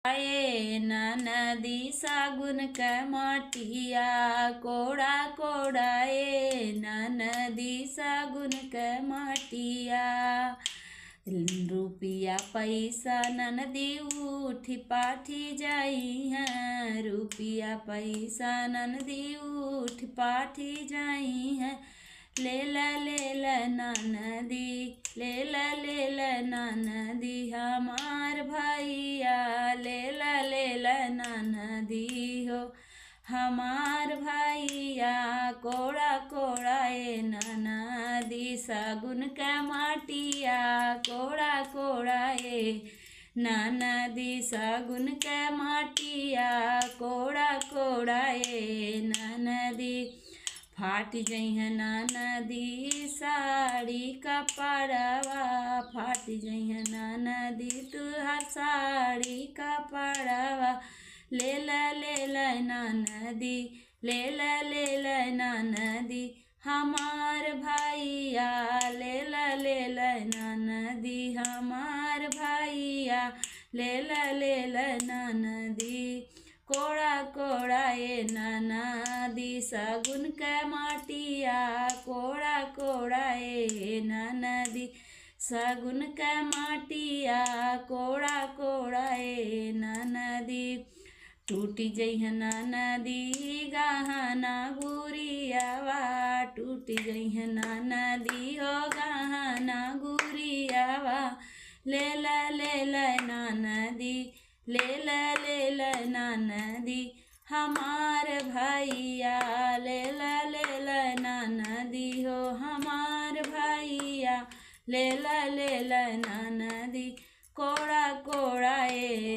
आए नदी सागुन के मटिया कोड़ा कोड़ाए नदी सागुन के मटिया। रुपिया पैसा ननदी उठी पाठी जाई हैं, रुपिया पैसा ननदी उठ पाठी जाई हैं। लेला ननदी लेला ननदी हमार भैया लेला ननदी हो हमार भैया। कोड़ा कोड़ाए ननदी सागुन के मटिया कोड़ा कोड़ाए ननदी सागुन के मटिया कोड़ा कोड़ाए ननदी। फाट जइह ननदी साड़ी कपड़वा फाट जइह ननदी तुहार साड़ी कपड़वा। लेला ननदी लेला ननदी हमार भैया लेला ननदी हमार भैया लेला ननदी। कोड़ा कोड़ाए ननदी सागुन के मटिया कोड़ा कोड़ाए ननदी सागुन के मटिया कोड़ा कोड़ाए ननदी। टूटी जइह ननदी गहना गुरियावा टूटी जइह ननदी हो गहना गुरियावा। लेला ननदी लेला ननदी हमार भैया लेला ननदी हो हमार भैया लेला ननदी। कोड़ा कोड़ाए